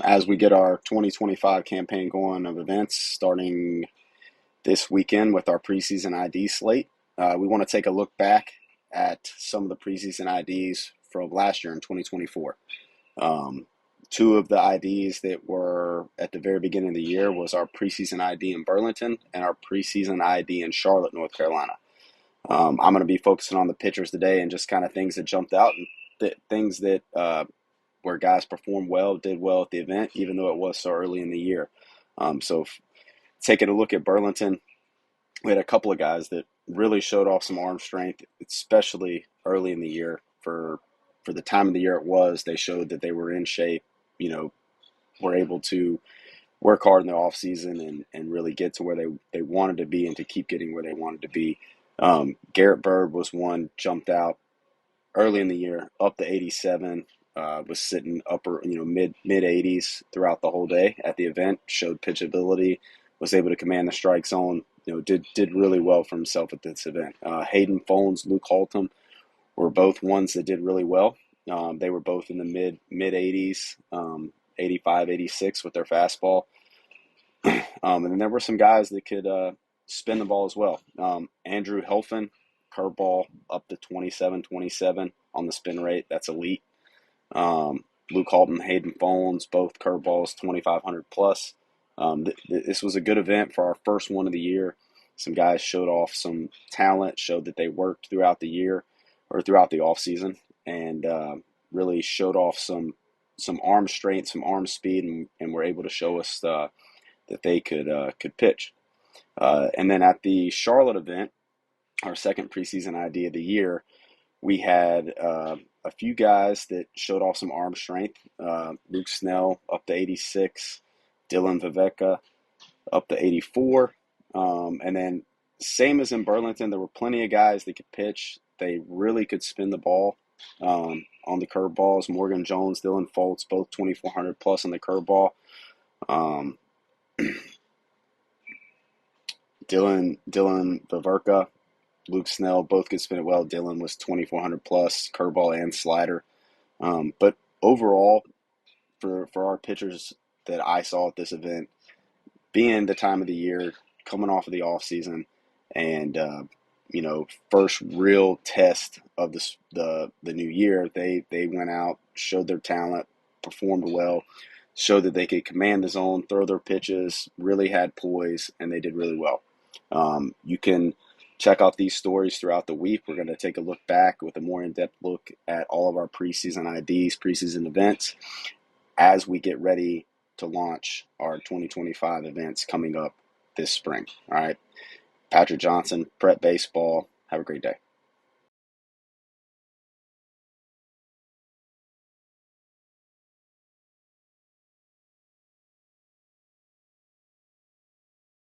As we get our 2025 campaign going of events starting this weekend with our preseason ID slate, we want to take a look back at some of the preseason IDs from last year in 2024. Two of the IDs that were at the very beginning of the year was our preseason ID in Burlington and our preseason ID in Charlotte, North Carolina. I'm going to be focusing on the pitchers today and just kind of things that jumped out and things that where guys performed well, did well at the event, even though it was so early in the year. Taking a look at Burlington, we had a couple of guys that really showed off some arm strength, especially early in the year. For the time of the year it was, they showed that they were in shape, were able to work hard in the off season and really get to where they wanted to be and to keep getting where they wanted to be. Garrett Bird was one, jumped out early in the year, up to 87, was sitting upper, mid 80s throughout the whole day at the event, showed pitchability, was able to command the strike zone, did really well for himself at this event. Hayden Fones, Luke Haltom were both ones that did really well. They were both in the mid 80s, 85, 86 with their fastball. And then there were some guys that could spin the ball as well. Andrew Helfin, curveball up to 27 on the spin rate. That's elite. Luke Halton, Hayden Fones, both curveballs 2,500 plus. This was a good event for our first one of the year. Some guys showed off some talent, showed that they worked throughout the year or throughout the off season, and really showed off some arm strength, some arm speed, and were able to show us that they could pitch. And then at the Charlotte event, our second preseason ID of the year, we had a few guys that showed off some arm strength. Luke Snell up to 86, Dylan Viveka up to 84. And then same as in Burlington, there were plenty of guys that could pitch. They really could spin the ball on the curveballs. Morgan Jones, Dylan Foltz, both 2,400 plus on the curveball. Dylan Viveka, Luke Snell, both could spin it well. Dylan was 2,400 plus, curveball and slider. But overall, for our pitchers that I saw at this event, being the time of the year, coming off of the off season, and first real test of the new year, they went out, showed their talent, performed well, showed that they could command the zone, throw their pitches, really had poise, and they did really well. You can check out these stories throughout the week. We're going to take a look back with a more in-depth look at all of our preseason IDs, preseason events, as we get ready to launch our 2025 events coming up this spring. All right. Patrick Johnson, Prep Baseball. Have a great day.